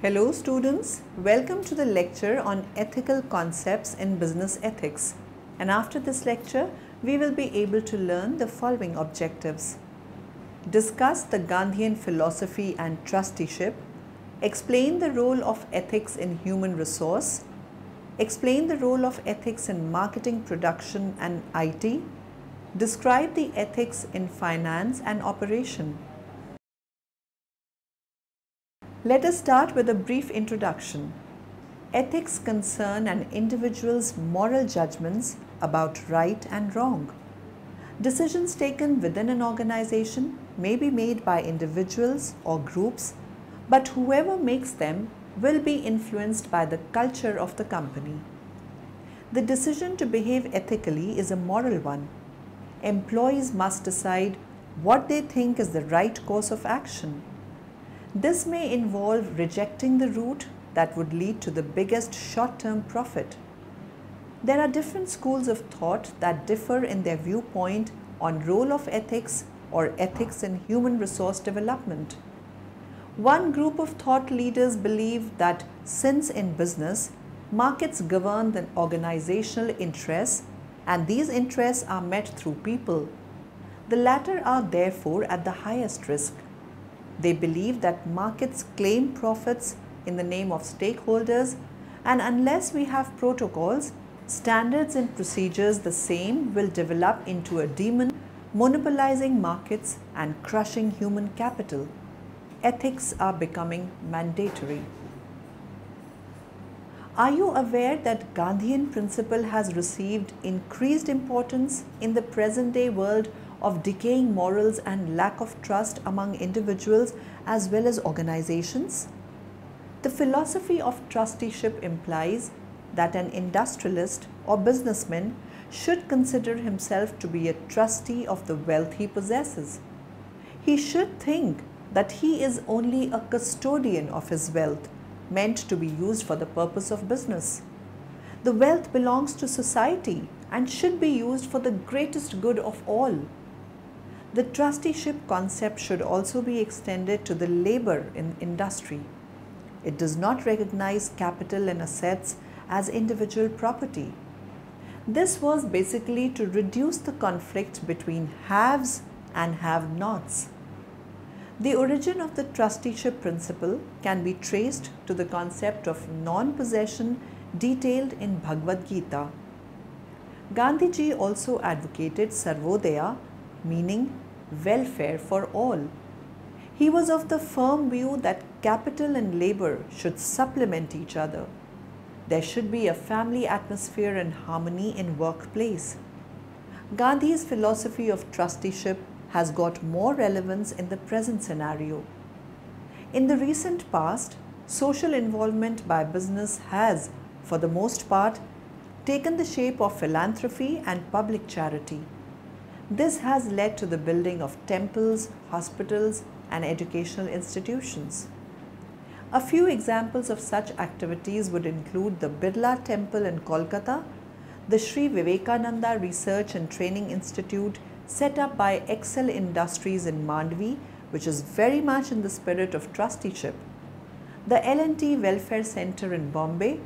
Hello students, welcome to the lecture on ethical concepts in business ethics. And after this lecture, we will be able to learn the following objectives. Discuss the Gandhian philosophy and trusteeship, explain the role of ethics in human resource, explain the role of ethics in marketing, production and IT, describe the ethics in finance and operation. Let us start with a brief introduction. Ethics concern an individual's moral judgments about right and wrong. Decisions taken within an organization may be made by individuals or groups, but whoever makes them will be influenced by the culture of the company. The decision to behave ethically is a moral one. Employees must decide what they think is the right course of action. This may involve rejecting the route that would lead to the biggest short-term profit. There are different schools of thought that differ in their viewpoint on role of ethics or ethics in human resource development. One group of thought leaders believe that since in business, markets govern the organizational interests and these interests are met through people, the latter are therefore at the highest risk. They believe that markets claim profits in the name of stakeholders, and unless we have protocols, standards and procedures the same will develop into a demon monopolizing markets and crushing human capital. Ethics are becoming mandatory. Are you aware that Gandhian principle has received increased importance in the present-day world of decaying morals and lack of trust among individuals as well as organizations? The philosophy of trusteeship implies that an industrialist or businessman should consider himself to be a trustee of the wealth he possesses. He should think that he is only a custodian of his wealth, meant to be used for the purpose of business. The wealth belongs to society and should be used for the greatest good of all. The trusteeship concept should also be extended to the labor in industry. It does not recognize capital and assets as individual property. This was basically to reduce the conflict between haves and have-nots. The origin of the trusteeship principle can be traced to the concept of non-possession detailed in Bhagavad Gita. Gandhiji also advocated Sarvodaya, meaning welfare for all. He was of the firm view that capital and labor should supplement each other. There should be a family atmosphere and harmony in workplace. Gandhi's philosophy of trusteeship has got more relevance in the present scenario. In the recent past, social involvement by business has, for the most part, taken the shape of philanthropy and public charity. This has led to the building of temples, hospitals, and educational institutions. A few examples of such activities would include the Birla Temple in Kolkata, the Sri Vivekananda Research and Training Institute set up by Excel Industries in Mandvi, which is very much in the spirit of trusteeship, the L&T Welfare Center in Bombay,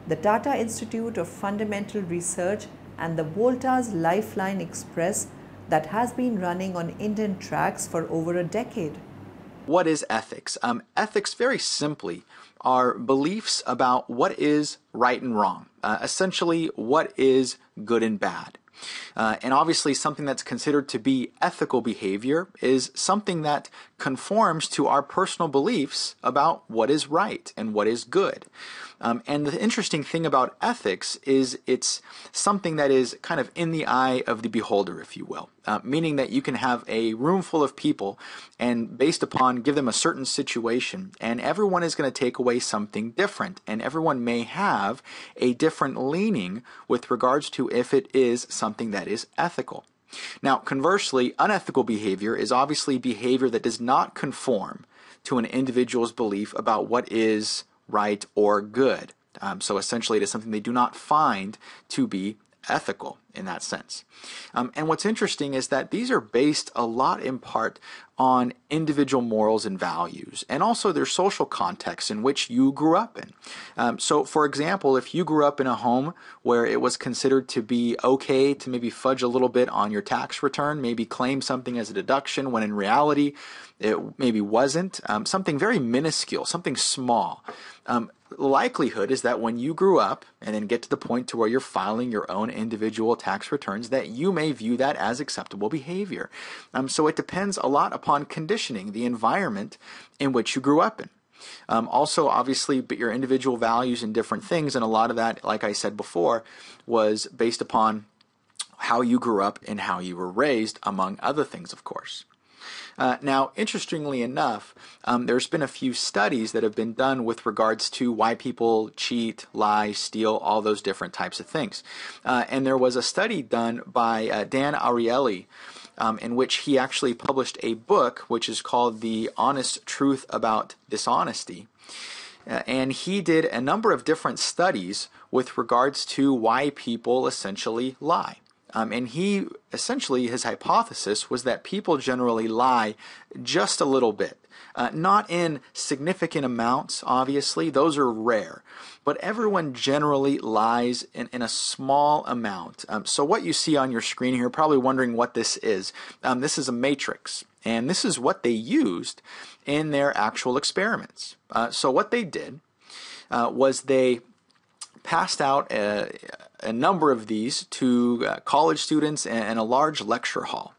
the Tata Institute of Fundamental Research, and the Volta's Lifeline Express that has been running on Indian tracks for over a decade. What is ethics? Ethics, very simply, are beliefs about what is right and wrong. Essentially, what is good and bad. And obviously something that's considered to be ethical behavior is something that conforms to our personal beliefs about what is right and what is good. And the interesting thing about ethics is it's something that is kind of in the eye of the beholder, if you will. Meaning that you can have a room full of people and based upon give them a certain situation and everyone is going to take away something different and everyone may have a different leaning with regards to if it is something that is ethical. Now, conversely, unethical behavior is obviously behavior that does not conform to an individual's belief about what is right or good. So essentially it is something they do not find to be ethical in that sense. And what's interesting is that these are based a lot in part on individual morals and values, and also their social context in which you grew up in. So, for example, if you grew up in a home where it was considered to be okay to maybe fudge a little bit on your tax return, maybe claim something as a deduction when in reality it maybe wasn't, something very minuscule, something small. The likelihood is that when you grew up and then get to the point to where you're filing your own individual tax returns, that you may view that as acceptable behavior. So it depends a lot upon conditioning, the environment in which you grew up in. Also, obviously, but your individual values in different things, and a lot of that, like I said before, was based upon how you grew up and how you were raised, among other things, of course. Now, interestingly enough, there's been a few studies that have been done with regards to why people cheat, lie, steal, all those different types of things. And there was a study done by Dan Ariely, in which he actually published a book which is called The Honest Truth About Dishonesty. And he did a number of different studies with regards to why people essentially lie. And he essentially, his hypothesis was that people generally lie just a little bit. Not in significant amounts, obviously, those are rare. But everyone generally lies in a small amount. So what you see on your screen here, you're probably wondering what this is. This is a matrix. And this is what they used in their actual experiments. So what they did was they passed out a number of these to college students in a large lecture hall.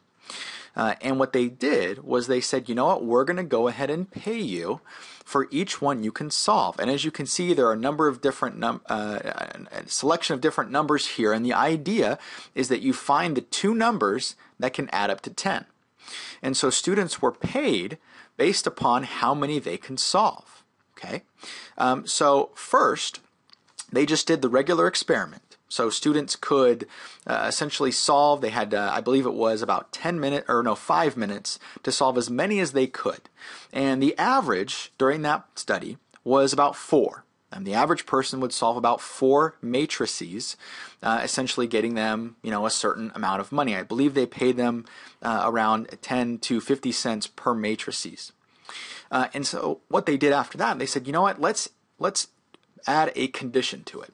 And what they did was they said, you know what, we're going to go ahead and pay you for each one you can solve. And as you can see, there are a number of different selection of different numbers here. And the idea is that you find the two numbers that can add up to 10. And so students were paid based upon how many they can solve. Okay. So first, they just did the regular experiment. So students could essentially solve, they had, I believe it was about 5 minutes to solve as many as they could. And the average during that study was about 4. And the average person would solve about 4 matrices, essentially getting them, a certain amount of money. I believe they paid them around 10 to 50 cents per matrices. And so what they did after that, they said, you know what, let's add a condition to it.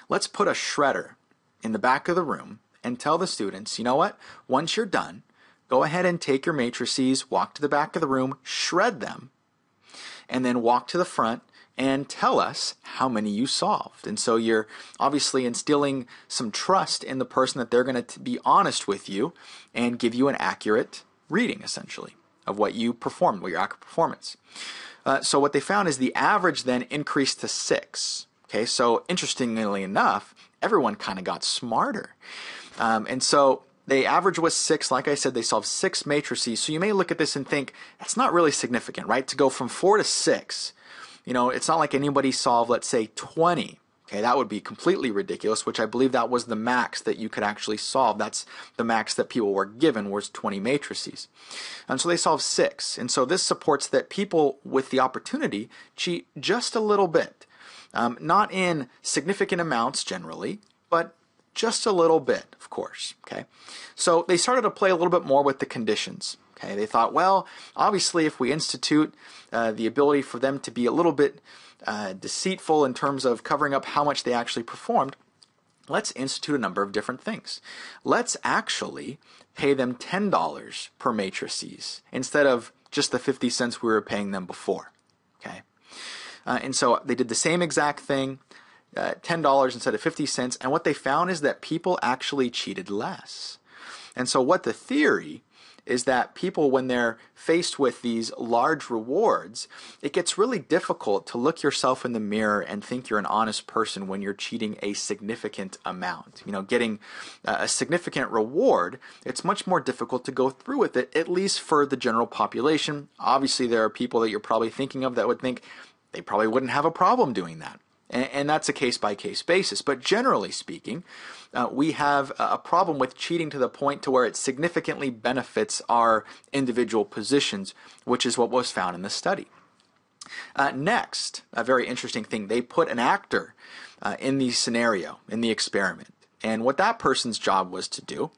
Let's put a shredder in the back of the room and tell the students, you know what, once you're done, go ahead and take your matrices, walk to the back of the room, shred them, and then walk to the front and tell us how many you solved. And so you're obviously instilling some trust in the person that they're going to be honest with you and give you an accurate reading, essentially, of what you performed, what your accurate performance. So what they found is the average then increased to 6. Okay, so interestingly enough, everyone kind of got smarter. And so the average was 6. Like I said, they solved 6 matrices. So you may look at this and think, that's not really significant, right? To go from 4 to 6, it's not like anybody solved, let's say, 20. Okay, that would be completely ridiculous, which I believe that was the max that you could actually solve. That's the max that people were given, was 20 matrices. And so they solved 6. And so this supports that people with the opportunity cheat just a little bit. Not in significant amounts generally, but just a little bit, of course. Okay, so they started to play a little bit more with the conditions. Okay, they thought, well, obviously, if we institute the ability for them to be a little bit deceitful in terms of covering up how much they actually performed, let's institute a number of different things. Let's actually pay them $10 per matrices instead of just the 50 cents we were paying them before. Okay. And so they did the same exact thing, $10 instead of 50 cents, and what they found is that people actually cheated less. And so what the theory is that people, when they're faced with these large rewards, it gets really difficult to look yourself in the mirror and think you're an honest person when you're cheating a significant amount. Getting a significant reward, it's much more difficult to go through with it, at least for the general population. Obviously, there are people that you're probably thinking of that would think they probably wouldn't have a problem doing that. And that's a case-by-case basis. But generally speaking, we have a problem with cheating to the point to where it significantly benefits our individual positions, which is what was found in the study. Next, a very interesting thing, they put an actor in the scenario, in the experiment. And what that person's job was to do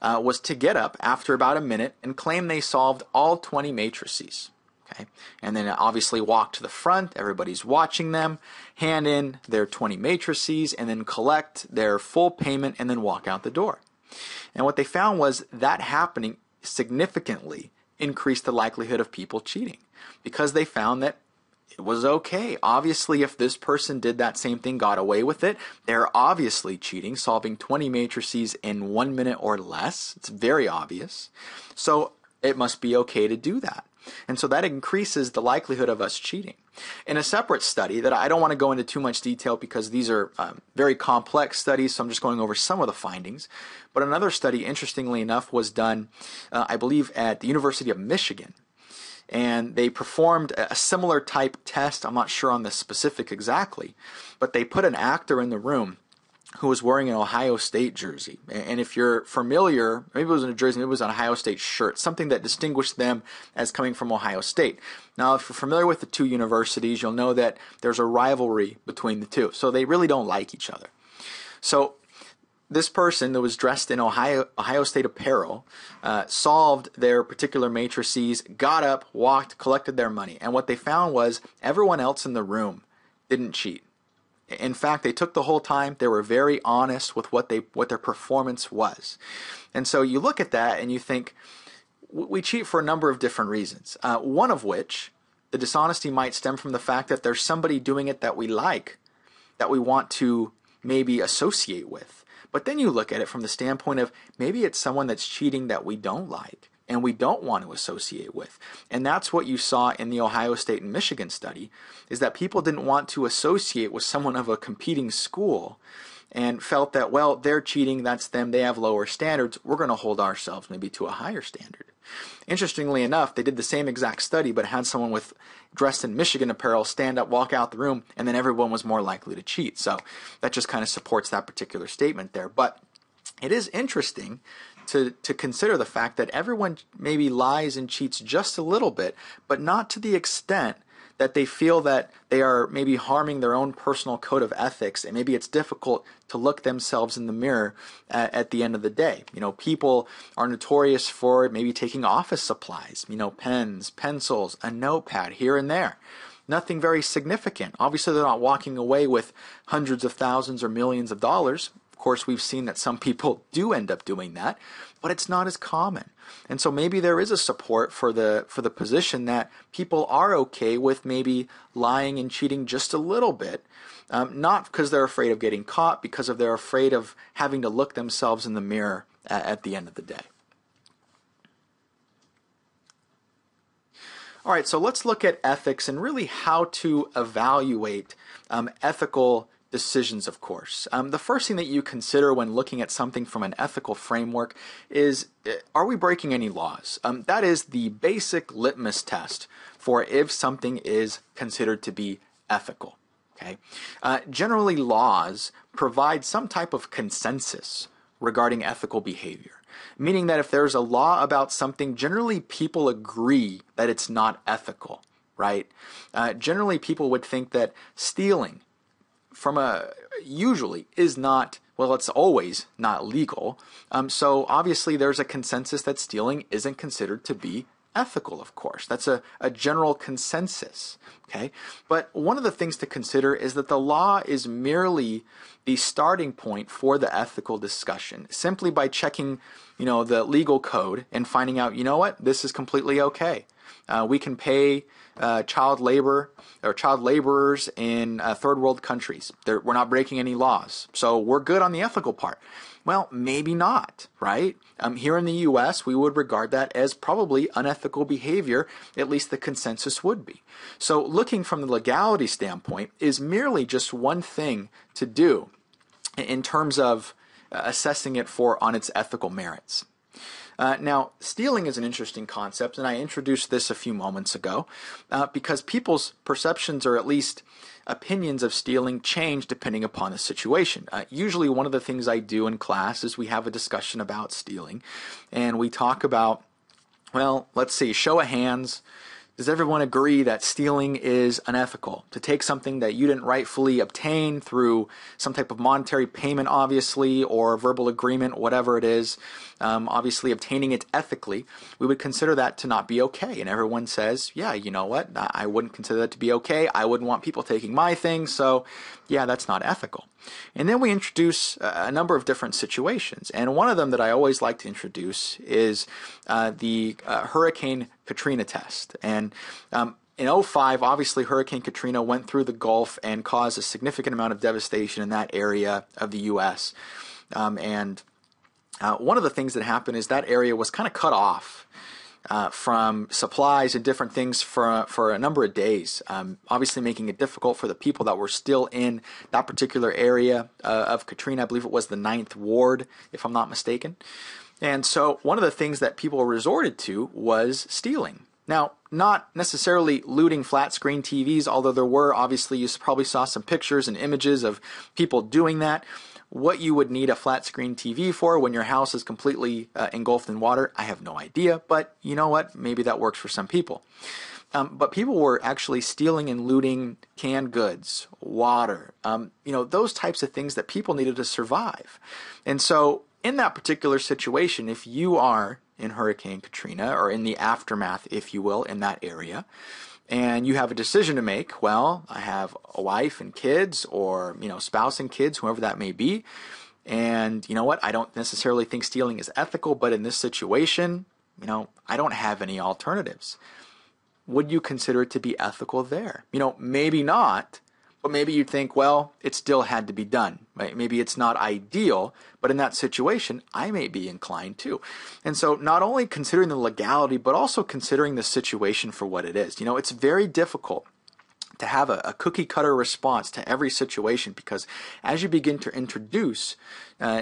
was to get up after about a minute and claim they solved all 20 matrices. Okay? And then obviously walk to the front, everybody's watching them, hand in their 20 matrices, and then collect their full payment and then walk out the door. And what they found was that happening significantly increased the likelihood of people cheating, because they found that it was okay. Obviously, if this person did that same thing, got away with it, they're obviously cheating, solving 20 matrices in 1 minute or less. It's very obvious. So it must be okay to do that. And so that increases the likelihood of us cheating. In a separate study that I don't want to go into too much detail because these are very complex studies, so I'm just going over some of the findings. But another study, interestingly enough, was done, I believe, at the University of Michigan. And they performed a similar type test. I'm not sure on the specific exactly, but they put an actor in the room who was wearing an Ohio State jersey. And if you're familiar, maybe it was in a jersey, maybe it was an Ohio State shirt, something that distinguished them as coming from Ohio State. Now, if you're familiar with the two universities, you'll know that there's a rivalry between the two. So they really don't like each other. So this person that was dressed in Ohio State apparel solved their particular matrices, got up, walked, collected their money. And what they found was everyone else in the room didn't cheat. In fact, they took the whole time. They were very honest with what their performance was. And so you look at that and you think, we cheat for a number of different reasons. One of which, the dishonesty might stem from the fact that there's somebody doing it that we like, that we want to maybe associate with. But then you look at it from the standpoint of maybe it's someone that's cheating that we don't like and we don't want to associate with. And that's what you saw in the Ohio State and Michigan study, is that people didn't want to associate with someone of a competing school and felt that, well, they're cheating, that's them, they have lower standards, we're going to hold ourselves maybe to a higher standard. Interestingly enough, they did the same exact study but had someone dressed in Michigan apparel stand up, walk out the room, and then everyone was more likely to cheat. So that just kind of supports that particular statement there. But it is interesting to consider the fact that everyone maybe lies and cheats just a little bit, but not to the extent that they feel that they are maybe harming their own personal code of ethics, and maybe it's difficult to look themselves in the mirror at the end of the day. You know, people are notorious for maybe taking office supplies, you know, pens, pencils, a notepad here and there. Nothing very significant. Obviously, they're not walking away with hundreds of thousands or millions of dollars. Of course, we've seen that some people do end up doing that, but it's not as common. And so maybe there is a support for the position that people are okay with maybe lying and cheating just a little bit, not because they're afraid of getting caught, because they're afraid of having to look themselves in the mirror at the end of the day. All right, so let's look at ethics and really how to evaluate ethical decisions, of course. The first thing that you consider when looking at something from an ethical framework is, are we breaking any laws? That is the basic litmus test for if something is considered to be ethical. Okay? Generally, laws provide some type of consensus regarding ethical behavior, meaning that if there's a law about something, generally people agree that it's not ethical, right? Generally, people would think that stealing usually is not, well, it's always not legal. So obviously there's a consensus that stealing isn't considered to be ethical, of course. That's a general consensus, okay? But one of the things to consider is that the law is merely the starting point for the ethical discussion, simply by checking, you know, the legal code and finding out, you know what, this is completely okay. We can pay child labor or child laborers in third world countries. We're not breaking any laws. So we're good on the ethical part. Well, maybe not, right? Here in the U.S., we would regard that as probably unethical behavior, at least the consensus would be. So looking from the legality standpoint is merely just one thing to do in terms of assessing it on its ethical merits. Now, stealing is an interesting concept, and I introduced this a few moments ago because people's perceptions, or at least opinions of stealing, change depending upon the situation. Usually one of the things I do in class is we have a discussion about stealing, and we talk about, well, let's see, show of hands, Does everyone agree that stealing is unethical? To take something that you didn't rightfully obtain through some type of monetary payment, obviously, or verbal agreement, whatever it is, obviously obtaining it ethically, we would consider that to not be okay. And everyone says, yeah, you know what? I wouldn't consider that to be okay. I wouldn't want people taking my things. So yeah, that's not ethical. And then we introduce a number of different situations. And one of them that I always like to introduce is the Hurricane Katrina test. And in '05, obviously Hurricane Katrina went through the Gulf and caused a significant amount of devastation in that area of the U.S. One of the things that happened is that area was kind of cut off from supplies and different things for a number of days, obviously making it difficult for the people that were still in that particular area of Katrina. I believe it was the 9th Ward, if I'm not mistaken. And so one of the things that people resorted to was stealing. Now, not necessarily looting flat screen TVs, although there were, obviously, you probably saw some pictures and images of people doing that. What you would need a flat screen TV for when your house is completely engulfed in water, I have no idea, but you know what? Maybe that works for some people. But people were actually stealing and looting canned goods, water, those types of things that people needed to survive. And so in that particular situation, if you are in Hurricane Katrina or in the aftermath, if you will, in that area, and you have a decision to make, well, I have a wife and kids, or, spouse and kids, whoever that may be, and you know what, I don't necessarily think stealing is ethical, but in this situation, I don't have any alternatives. Would you consider it to be ethical there? Maybe not, but maybe you'd think, well, it still had to be done. Right? Maybe it's not ideal, but in that situation, I may be inclined to. And so not only considering the legality, but also considering the situation for what it is. It's very difficult to have a cookie cutter response to every situation, because as you begin to introduce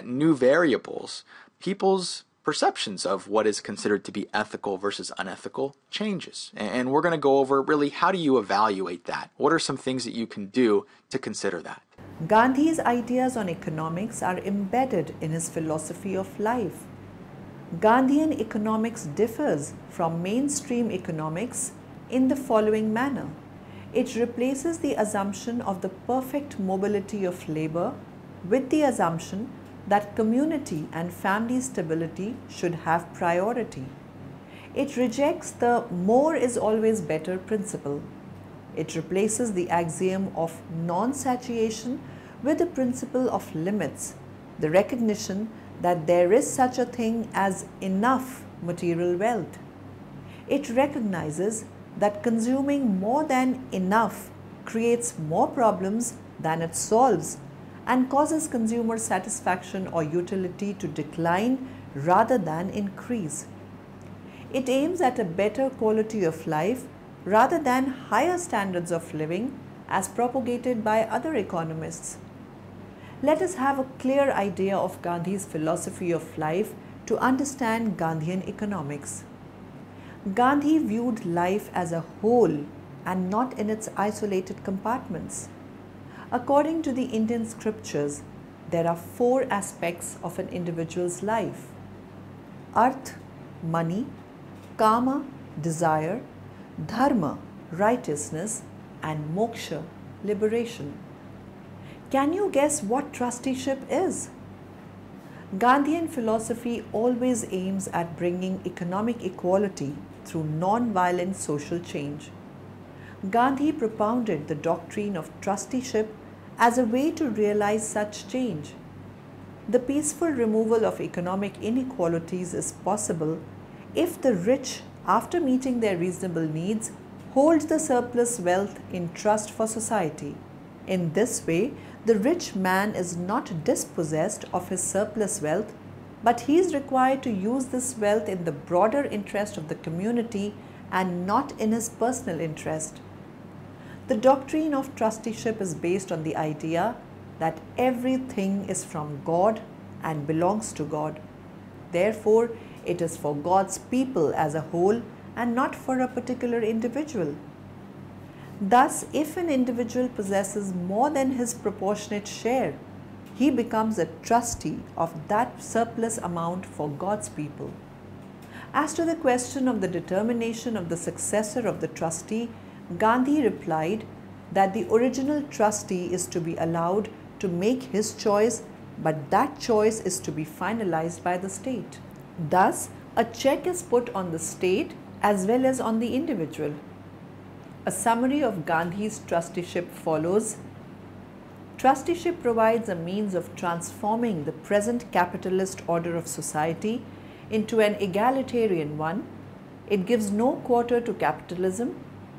new variables, people's perceptions of what is considered to be ethical versus unethical changes. And we're going to go over really, how do you evaluate that? What are some things that you can do to consider that? Gandhi's ideas on economics are embedded in his philosophy of life. Gandhian economics differs from mainstream economics in the following manner. It replaces the assumption of the perfect mobility of labor with the assumption that community and family stability should have priority. It rejects the more is always better principle. It replaces the axiom of non-satiation with the principle of limits, the recognition that there is such a thing as enough material wealth. It recognizes that consuming more than enough creates more problems than it solves, and causes consumer satisfaction or utility to decline rather than increase. It aims at a better quality of life rather than higher standards of living as propagated by other economists. Let us have a clear idea of Gandhi's philosophy of life to understand Gandhian economics. Gandhi viewed life as a whole and not in its isolated compartments. According to the Indian scriptures, there are 4 aspects of an individual's life: arth, money; kama, desire; dharma, righteousness; and moksha, liberation. Can you guess what trusteeship is? Gandhian philosophy always aims at bringing economic equality through non-violent social change. Gandhi propounded the doctrine of trusteeship as a way to realize such change. The peaceful removal of economic inequalities is possible if the rich, after meeting their reasonable needs, hold the surplus wealth in trust for society. In this way, the rich man is not dispossessed of his surplus wealth, but he is required to use this wealth in the broader interest of the community and not in his personal interest. The doctrine of trusteeship is based on the idea that everything is from God and belongs to God. Therefore, it is for God's people as a whole and not for a particular individual. Thus, if an individual possesses more than his proportionate share, he becomes a trustee of that surplus amount for God's people. As to the question of the determination of the successor of the trustee, Gandhi replied that the original trustee is to be allowed to make his choice, but that choice is to be finalized by the state. Thus, a check is put on the state as well as on the individual. A summary of Gandhi's trusteeship follows. Trusteeship provides a means of transforming the present capitalist order of society into an egalitarian one. It gives no quarter to capitalism,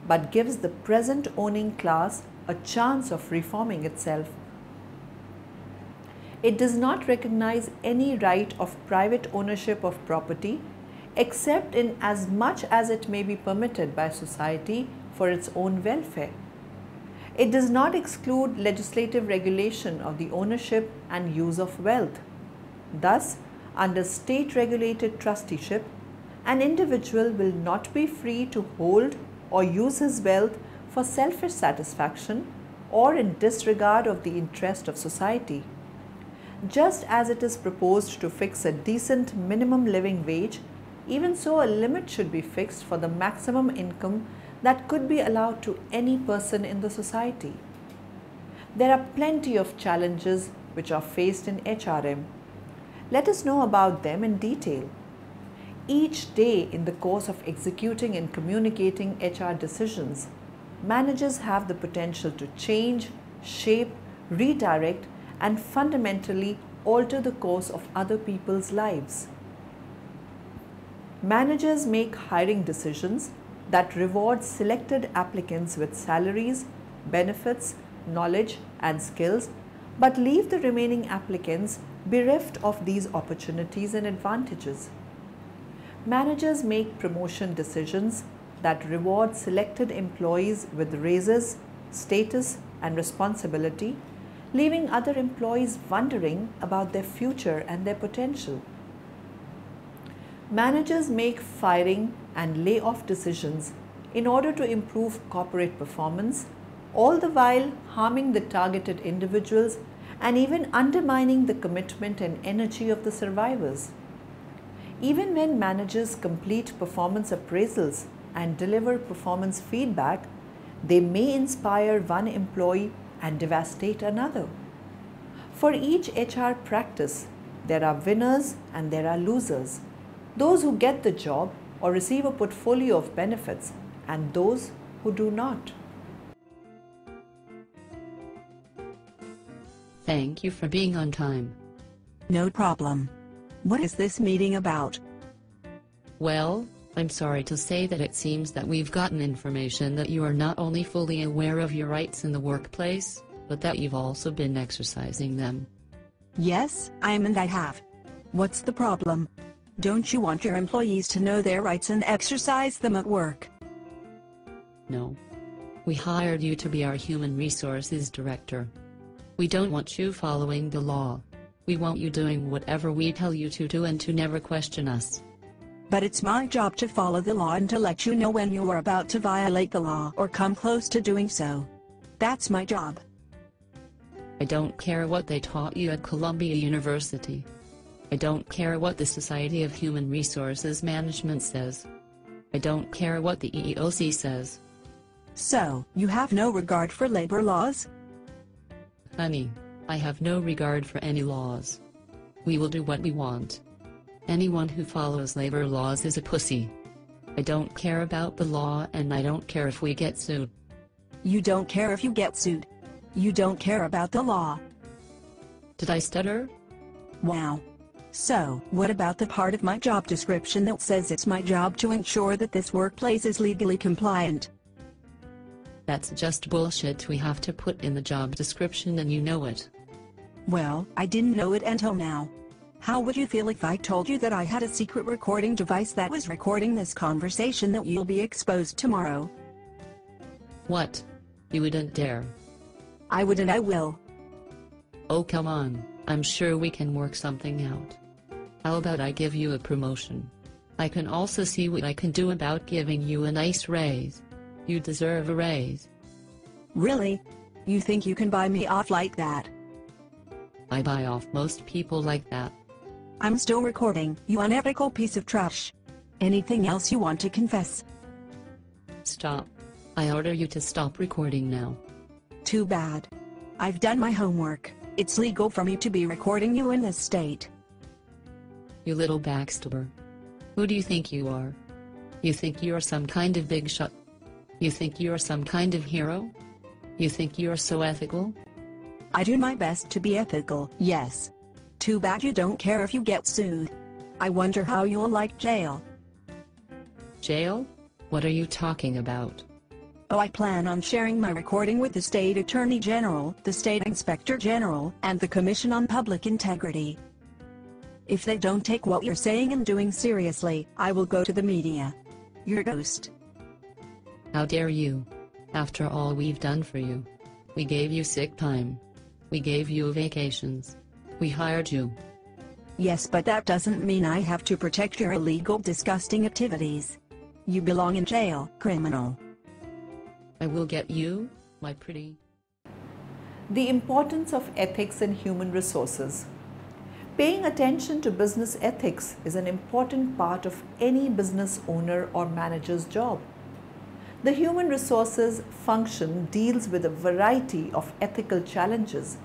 but gives the present owning class a chance of reforming itself. It does not recognize any right of private ownership of property except in as much as it may be permitted by society for its own welfare. It does not exclude legislative regulation of the ownership and use of wealth. Thus, under state-regulated trusteeship, an individual will not be free to hold or use his wealth for selfish satisfaction or in disregard of the interest of society. Just as it is proposed to fix a decent minimum living wage, even so a limit should be fixed for the maximum income that could be allowed to any person in the society. There are plenty of challenges which are faced in HRM. Let us know about them in detail. Each day in the course of executing and communicating HR decisions, managers have the potential to change, shape, redirect, and fundamentally alter the course of other people's lives. Managers make hiring decisions that reward selected applicants with salaries, benefits, knowledge, and skills, but leave the remaining applicants bereft of these opportunities and advantages. Managers make promotion decisions that reward selected employees with raises, status, and responsibility, leaving other employees wondering about their future and their potential. Managers make firing and layoff decisions in order to improve corporate performance, all the while harming the targeted individuals and even undermining the commitment and energy of the survivors. Even when managers complete performance appraisals and deliver performance feedback, they may inspire one employee and devastate another. For each HR practice, there are winners and there are losers. Those who get the job or receive a portfolio of benefits and those who do not. Thank you for being on time. No problem. What is this meeting about? Well, I'm sorry to say that it seems that we've gotten information that you are not only fully aware of your rights in the workplace, but that you've also been exercising them. Yes, I am and I have. What's the problem? Don't you want your employees to know their rights and exercise them at work? No. We hired you to be our human resources director. We don't want you following the law. We want you doing whatever we tell you to do and to never question us. But it's my job to follow the law and to let you know when you are about to violate the law or come close to doing so. That's my job. I don't care what they taught you at Columbia University. I don't care what the Society of Human Resources Management says. I don't care what the EEOC says. So, you have no regard for labor laws? Honey, I have no regard for any laws. We will do what we want. Anyone who follows labor laws is a pussy. I don't care about the law and I don't care if we get sued. You don't care if you get sued. You don't care about the law. Did I stutter? Wow. So, what about the part of my job description that says it's my job to ensure that this workplace is legally compliant? That's just bullshit we have to put in the job description and you know it. Well, I didn't know it until now. How would you feel if I told you that I had a secret recording device that was recording this conversation that you'll be exposed tomorrow? What? You wouldn't dare. I would and I will. Oh come on, I'm sure we can work something out. How about I give you a promotion? I can also see what I can do about giving you a nice raise. You deserve a raise. Really? You think you can buy me off like that? I buy off most people like that. I'm still recording, you unethical piece of trash. Anything else you want to confess? Stop. I order you to stop recording now. Too bad. I've done my homework. It's legal for me to be recording you in this state. You little backstabber. Who do you think you are? You think you're some kind of big shot? You think you're some kind of hero? You think you're so ethical? I do my best to be ethical, yes. Too bad you don't care if you get sued. I wonder how you'll like jail. Jail? What are you talking about? Oh, I plan on sharing my recording with the State Attorney General, the State Inspector General, and the Commission on Public Integrity. If they don't take what you're saying and doing seriously, I will go to the media. You're a ghost. How dare you? After all we've done for you. We gave you sick time. We gave you vacations. We hired you. Yes, but that doesn't mean I have to protect your illegal, disgusting activities. You belong in jail, criminal. I will get you, my pretty. The importance of ethics in human resources. Paying attention to business ethics is an important part of any business owner or manager's job. The human resources function deals with a variety of ethical challenges.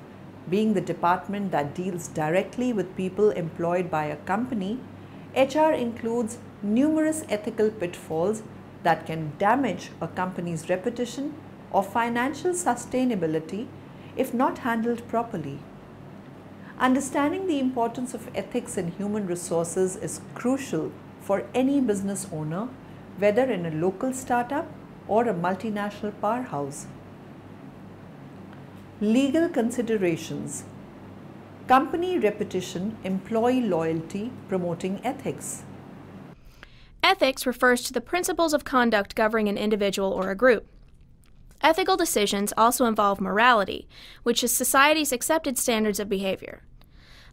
Being the department that deals directly with people employed by a company, HR includes numerous ethical pitfalls that can damage a company's reputation or financial sustainability if not handled properly. Understanding the importance of ethics in human resources is crucial for any business owner, whether in a local startup or a multinational powerhouse. Legal considerations. Company reputation, employee loyalty, promoting ethics. Ethics refers to the principles of conduct governing an individual or a group. Ethical decisions also involve morality, which is society's accepted standards of behavior.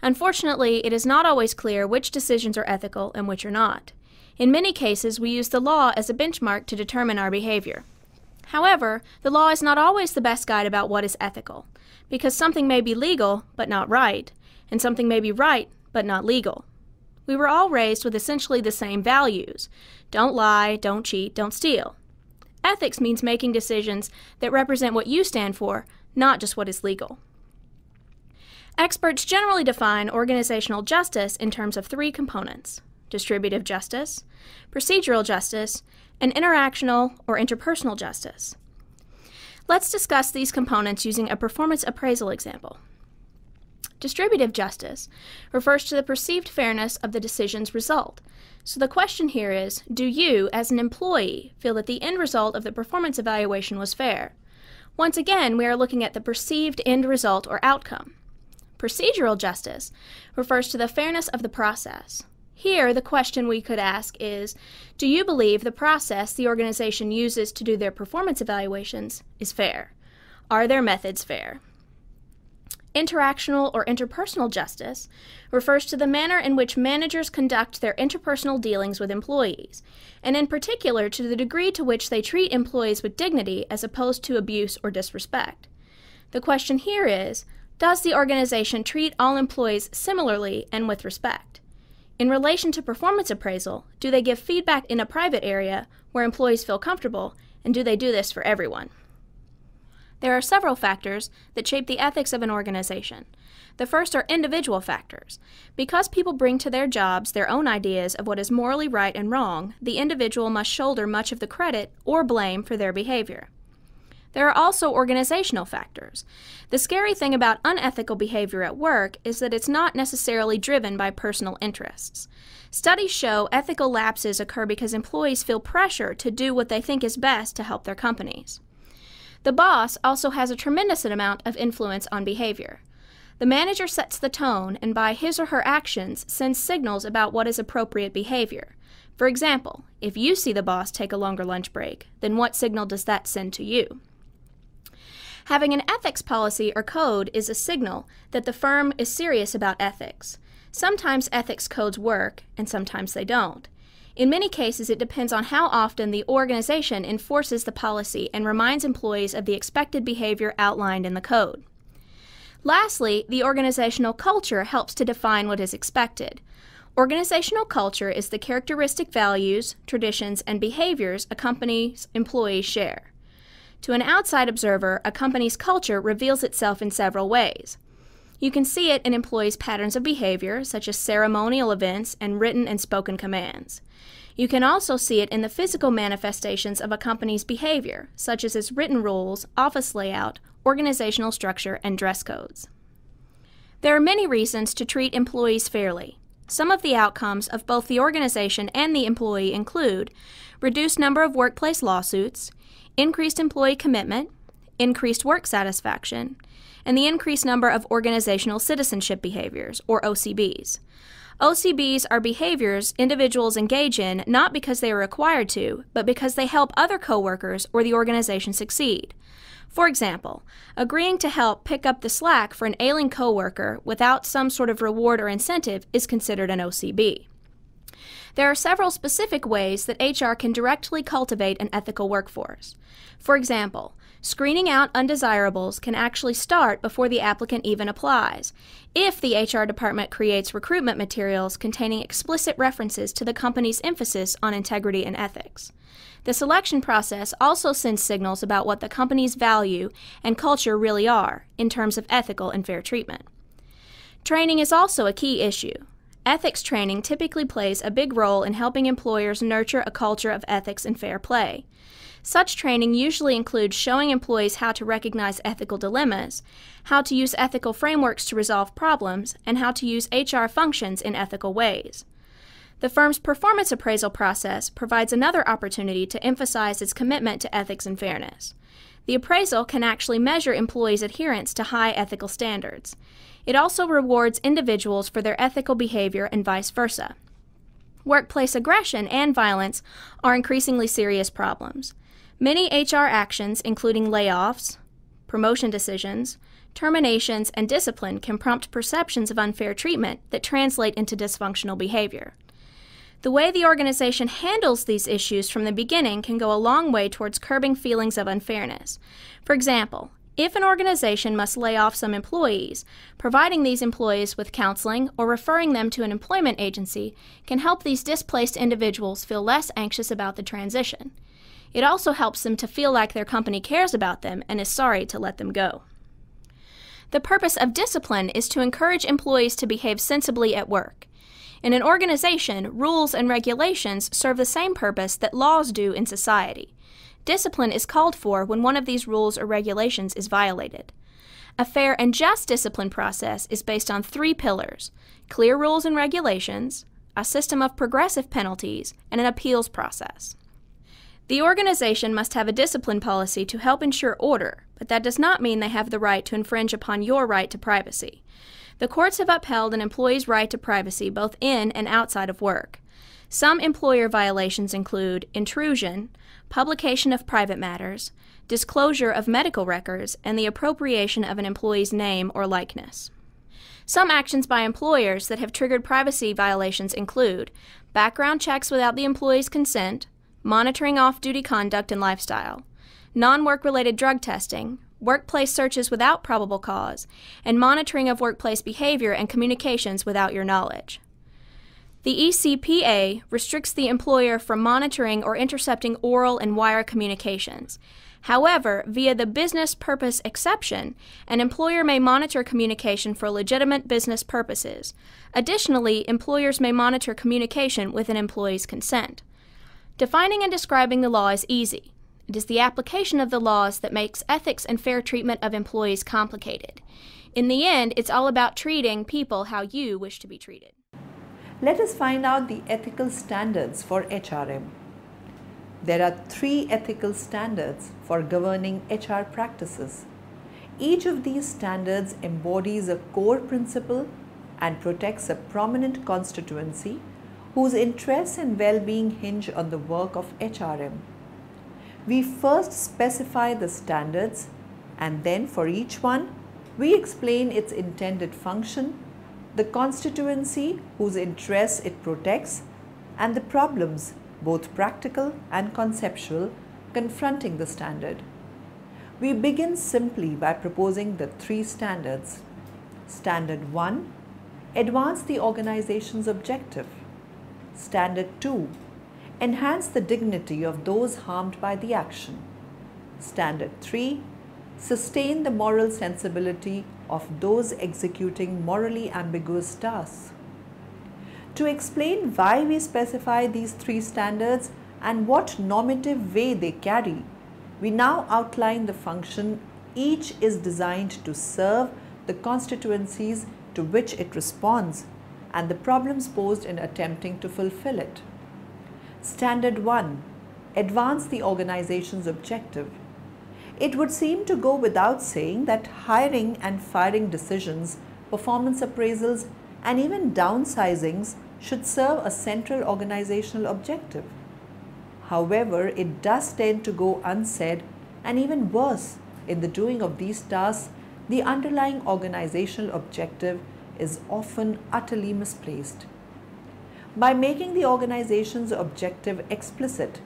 Unfortunately, it is not always clear which decisions are ethical and which are not. In many cases, we use the law as a benchmark to determine our behavior. However, the law is not always the best guide about what is ethical, because something may be legal but not right, and something may be right but not legal. We were all raised with essentially the same values. Don't lie, don't cheat, don't steal. Ethics means making decisions that represent what you stand for, not just what is legal. Experts generally define organizational justice in terms of three components: distributive justice, procedural justice, and interactional or interpersonal justice. Let's discuss these components using a performance appraisal example. Distributive justice refers to the perceived fairness of the decision's result. So the question here is, do you, as an employee, feel that the end result of the performance evaluation was fair? Once again, we are looking at the perceived end result or outcome. Procedural justice refers to the fairness of the process. Here, the question we could ask is, do you believe the process the organization uses to do their performance evaluations is fair? Are their methods fair? Interactional or interpersonal justice refers to the manner in which managers conduct their interpersonal dealings with employees, and in particular to the degree to which they treat employees with dignity as opposed to abuse or disrespect. The question here is, does the organization treat all employees similarly and with respect? In relation to performance appraisal, do they give feedback in a private area where employees feel comfortable, and do they do this for everyone? There are several factors that shape the ethics of an organization. The first are individual factors. Because people bring to their jobs their own ideas of what is morally right and wrong, the individual must shoulder much of the credit or blame for their behavior. There are also organizational factors. The scary thing about unethical behavior at work is that it's not necessarily driven by personal interests. Studies show ethical lapses occur because employees feel pressure to do what they think is best to help their companies. The boss also has a tremendous amount of influence on behavior. The manager sets the tone and by his or her actions sends signals about what is appropriate behavior. For example, if you see the boss take a longer lunch break, then what signal does that send to you? Having an ethics policy or code is a signal that the firm is serious about ethics. Sometimes ethics codes work, and sometimes they don't. In many cases, it depends on how often the organization enforces the policy and reminds employees of the expected behavior outlined in the code. Lastly, the organizational culture helps to define what is expected. Organizational culture is the characteristic values, traditions, and behaviors a company's employees share. To an outside observer, a company's culture reveals itself in several ways. You can see it in employees' patterns of behavior, such as ceremonial events and written and spoken commands. You can also see it in the physical manifestations of a company's behavior, such as its written rules, office layout, organizational structure, and dress codes. There are many reasons to treat employees fairly. Some of the outcomes of both the organization and the employee include reduced number of workplace lawsuits, increased employee commitment, increased work satisfaction, and the increased number of organizational citizenship behaviors, or OCBs. OCBs are behaviors individuals engage in not because they are required to, but because they help other coworkers or the organization succeed. For example, agreeing to help pick up the slack for an ailing coworker without some sort of reward or incentive is considered an OCB. There are several specific ways that HR can directly cultivate an ethical workforce. For example, screening out undesirables can actually start before the applicant even applies, if the HR department creates recruitment materials containing explicit references to the company's emphasis on integrity and ethics. The selection process also sends signals about what the company's value and culture really are in terms of ethical and fair treatment. Training is also a key issue. Ethics training typically plays a big role in helping employers nurture a culture of ethics and fair play. Such training usually includes showing employees how to recognize ethical dilemmas, how to use ethical frameworks to resolve problems, and how to use HR functions in ethical ways. The firm's performance appraisal process provides another opportunity to emphasize its commitment to ethics and fairness. The appraisal can actually measure employees' adherence to high ethical standards. It also rewards individuals for their ethical behavior and vice versa. Workplace aggression and violence are increasingly serious problems. Many HR actions, including layoffs, promotion decisions, terminations, and discipline, can prompt perceptions of unfair treatment that translate into dysfunctional behavior. The way the organization handles these issues from the beginning can go a long way towards curbing feelings of unfairness. For example, if an organization must lay off some employees, providing these employees with counseling or referring them to an employment agency can help these displaced individuals feel less anxious about the transition. It also helps them to feel like their company cares about them and is sorry to let them go. The purpose of discipline is to encourage employees to behave sensibly at work. In an organization, rules and regulations serve the same purpose that laws do in society. Discipline is called for when one of these rules or regulations is violated. A fair and just discipline process is based on 3 pillars: clear rules and regulations, a system of progressive penalties, and an appeals process. The organization must have a discipline policy to help ensure order, but that does not mean they have the right to infringe upon your right to privacy. The courts have upheld an employee's right to privacy both in and outside of work. Some employer violations include intrusion, publication of private matters, disclosure of medical records, and the appropriation of an employee's name or likeness. Some actions by employers that have triggered privacy violations include background checks without the employee's consent, monitoring off-duty conduct and lifestyle, non-work-related drug testing, workplace searches without probable cause, and monitoring of workplace behavior and communications without your knowledge. The ECPA restricts the employer from monitoring or intercepting oral and wire communications. However, via the business purpose exception, an employer may monitor communication for legitimate business purposes. Additionally, employers may monitor communication with an employee's consent. Defining and describing the law is easy. It is the application of the laws that makes ethics and fair treatment of employees complicated. In the end, it's all about treating people how you wish to be treated. Let us find out the ethical standards for HRM. There are 3 ethical standards for governing HR practices. Each of these standards embodies a core principle and protects a prominent constituency whose interests and well-being hinge on the work of HRM. We first specify the standards, and then for each one, we explain its intended function, the constituency whose interests it protects, and the problems, both practical and conceptual, confronting the standard. We begin simply by proposing the 3 standards. Standard 1. Advance the organization's objective. Standard 2. Enhance the dignity of those harmed by the action. Standard 3. Sustain the moral sensibility of those executing morally ambiguous tasks. To explain why we specify these three standards and what normative way they carry, we now outline the function each is designed to serve, the constituencies to which it responds, and the problems posed in attempting to fulfill it. Standard 1. Advance the organization's objective. It would seem to go without saying that hiring and firing decisions, performance appraisals, and even downsizings should serve a central organizational objective. However, it does tend to go unsaid, and even worse, in the doing of these tasks, the underlying organizational objective is often utterly misplaced. By making the organization's objective explicit,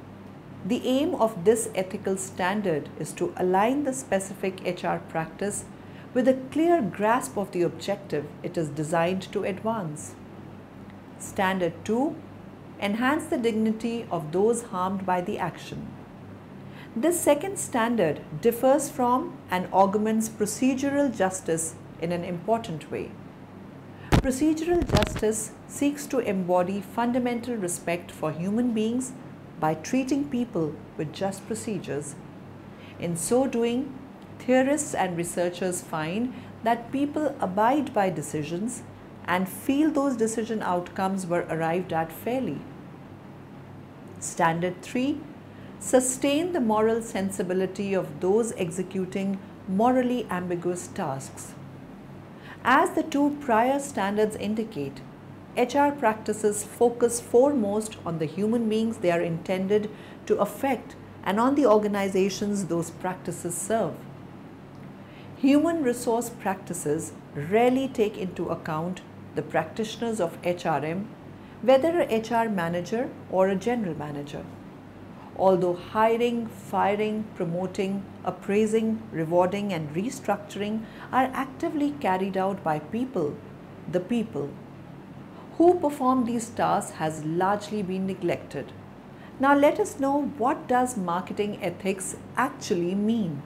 the aim of this ethical standard is to align the specific HR practice with a clear grasp of the objective it is designed to advance. Standard 2. Enhance the dignity of those harmed by the action. This second standard differs from and augments procedural justice in an important way. Procedural justice seeks to embody fundamental respect for human beings by treating people with just procedures. In so doing, theorists and researchers find that people abide by decisions and feel those decision outcomes were arrived at fairly. Standard 3. Sustain the moral sensibility of those executing morally ambiguous tasks. As the two prior standards indicate, HR practices focus foremost on the human beings they are intended to affect and on the organizations those practices serve. Human resource practices rarely take into account the practitioners of HRM, whether a HR manager or a general manager. Although hiring, firing, promoting, appraising, rewarding, and restructuring are actively carried out by people, the people who perform these tasks has largely been neglected. Now let us know, what does marketing ethics actually mean?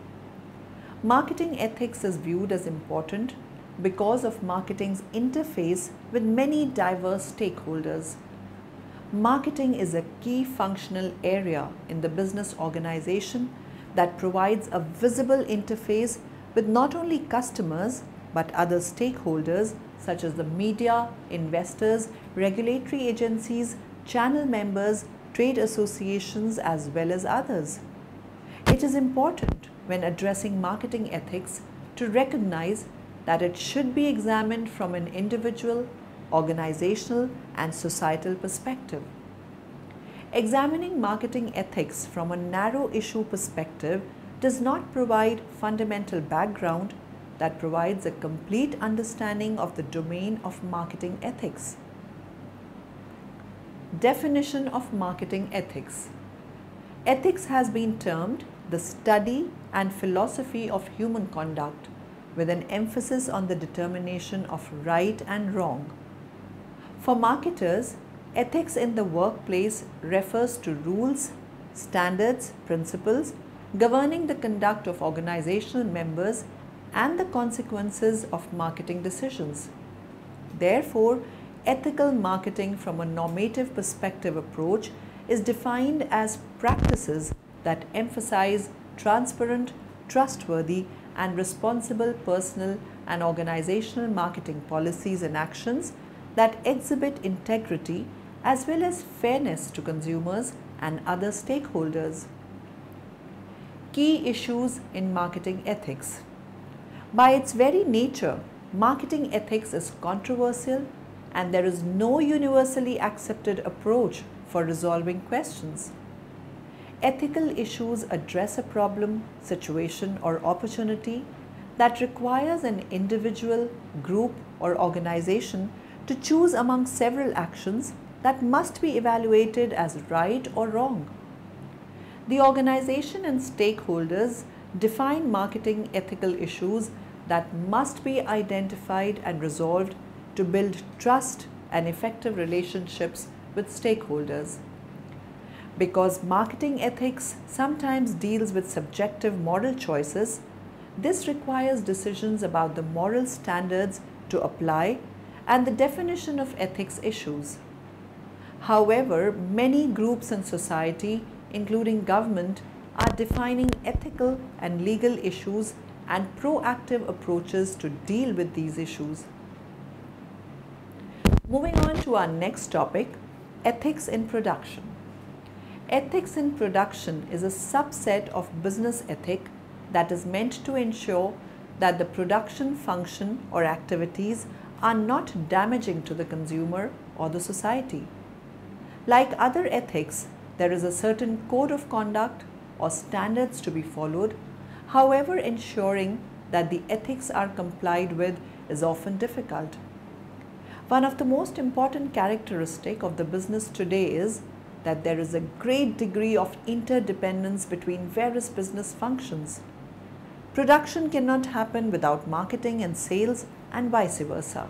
Marketing ethics is viewed as important because of marketing's interface with many diverse stakeholders. Marketing is a key functional area in the business organization that provides a visible interface with not only customers but other stakeholders such as the media, investors, regulatory agencies, channel members, trade associations, as well as others. It is important when addressing marketing ethics to recognize that it should be examined from an individual, organizational, and societal perspective. Examining marketing ethics from a narrow issue perspective does not provide fundamental background that provides a complete understanding of the domain of marketing ethics. Definition of marketing ethics. Ethics has been termed the study and philosophy of human conduct, with an emphasis on the determination of right and wrong. For marketers, ethics in the workplace refers to rules, standards, principles governing the conduct of organizational members and the consequences of marketing decisions. Therefore, ethical marketing from a normative perspective approach is defined as practices that emphasize transparent, trustworthy, and responsible personal and organizational marketing policies and actions that exhibit integrity as well as fairness to consumers and other stakeholders. Key issues in marketing ethics. By its very nature, marketing ethics is controversial and there is no universally accepted approach for resolving questions. Ethical issues address a problem, situation, or opportunity that requires an individual, group, or organization to choose among several actions that must be evaluated as right or wrong. The organization and stakeholders define marketing ethical issues that must be identified and resolved to build trust and effective relationships with stakeholders. Because marketing ethics sometimes deals with subjective moral choices, this requires decisions about the moral standards to apply and the definition of ethics issues. However, many groups in society, including government, are defining ethical and legal issues and proactive approaches to deal with these issues. Moving on to our next topic, ethics in production. Ethics in production is a subset of business ethic that is meant to ensure that the production function or activities are not damaging to the consumer or the society. Like other ethics, there is a certain code of conduct or standards to be followed. However, ensuring that the ethics are complied with is often difficult. One of the most important characteristics of the business today is that there is a great degree of interdependence between various business functions. Production cannot happen without marketing and sales, and vice versa.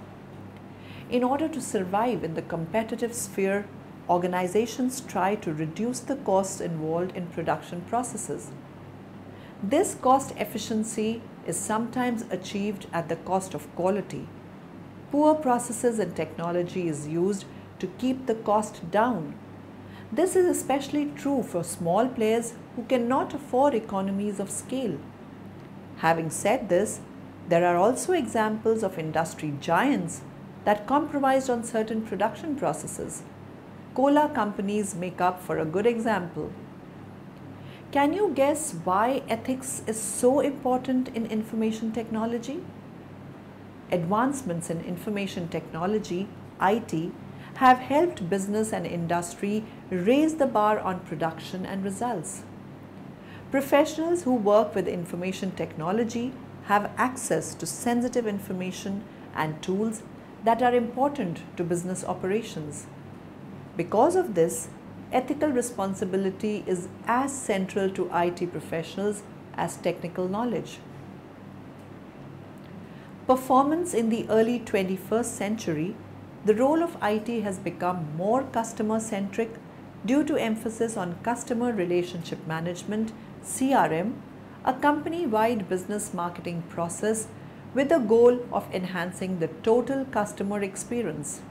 In order to survive in the competitive sphere, organizations try to reduce the costs involved in production processes. This cost efficiency is sometimes achieved at the cost of quality. Poor processes and technology is used to keep the cost down. This is especially true for small players who cannot afford economies of scale. Having said this, there are also examples of industry giants that compromised on certain production processes. Cola companies make up for a good example. Can you guess why ethics is so important in information technology? Advancements in information technology, IT, have helped business and industry raise the bar on production and results. Professionals who work with information technology have access to sensitive information and tools that are important to business operations. Because of this, ethical responsibility is as central to IT professionals as technical knowledge. Performance in the early 21st century, the role of IT has become more customer-centric due to emphasis on customer relationship management, CRM, a company-wide business marketing process with the goal of enhancing the total customer experience.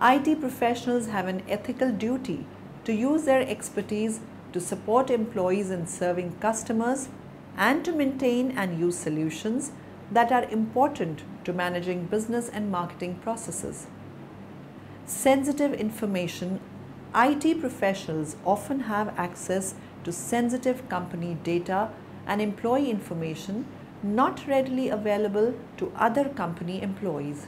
IT professionals have an ethical duty to use their expertise to support employees in serving customers and to maintain and use solutions that are important to managing business and marketing processes. Sensitive information. IT professionals often have access to sensitive company data and employee information not readily available to other company employees.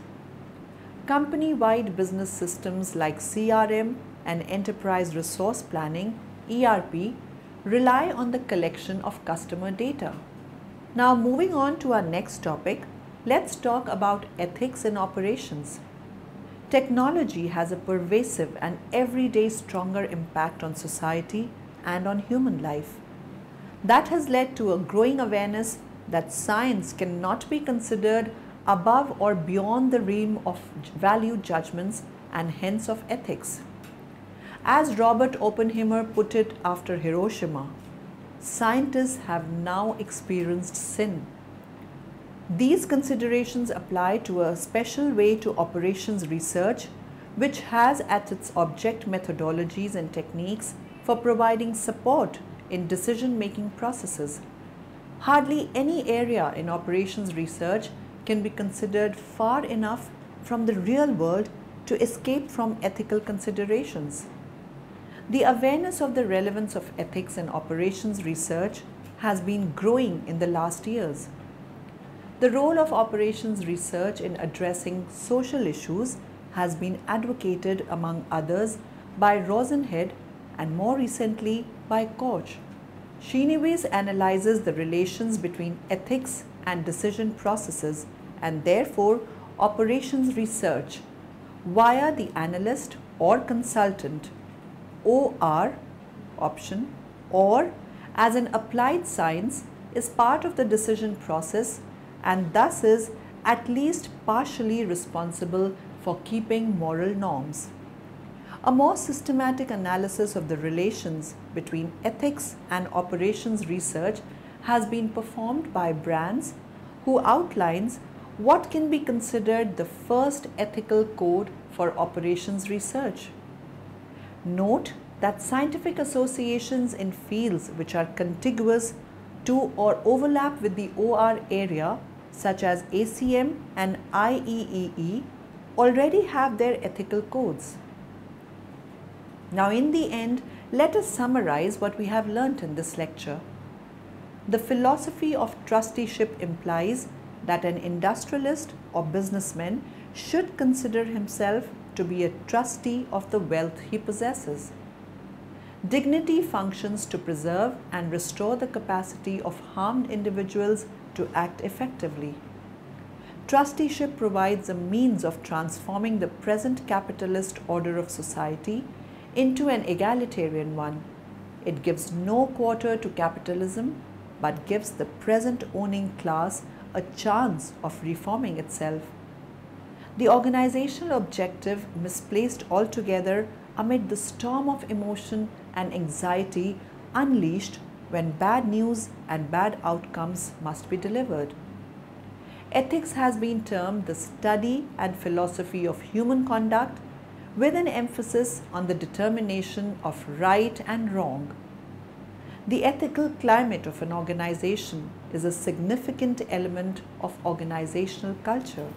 Company-wide business systems like CRM and Enterprise Resource Planning, ERP, rely on the collection of customer data. Now moving on to our next topic, let's talk about ethics in operations. Technology has a pervasive and everyday stronger impact on society and on human life. That has led to a growing awareness that science cannot be considered above or beyond the realm of value judgments and hence of ethics. As Robert Oppenheimer put it after Hiroshima, scientists have now experienced sin. These considerations apply to a special way to operations research, which has at its object methodologies and techniques for providing support in decision-making processes. Hardly any area in operations research can be considered far enough from the real world to escape from ethical considerations. The awareness of the relevance of ethics in operations research has been growing in the last years. The role of operations research in addressing social issues has been advocated, among others, by Rosenhead and more recently by Koch. Schneeweiss analyzes the relations between ethics and decision processes and therefore operations research via the analyst or consultant OR option or as an applied science is part of the decision process and thus is at least partially responsible for keeping moral norms. A more systematic analysis of the relations between ethics and operations research has been performed by Brands, who outlines what can be considered the first ethical code for operations research. Note that scientific associations in fields which are contiguous to or overlap with the OR area, such as ACM and IEEE, already have their ethical codes. Now, in the end, let us summarize what we have learnt in this lecture. The philosophy of trusteeship implies that an industrialist or businessman should consider himself to be a trustee of the wealth he possesses. Dignity functions to preserve and restore the capacity of harmed individuals to act effectively. Trusteeship provides a means of transforming the present capitalist order of society into an egalitarian one. It gives no quarter to capitalism, but gives the present owning class a chance of reforming itself. The organizational objective misplaced altogether amid the storm of emotion and anxiety unleashed when bad news and bad outcomes must be delivered. Ethics has been termed the study and philosophy of human conduct, with an emphasis on the determination of right and wrong. The ethical climate of an organization is a significant element of organizational culture.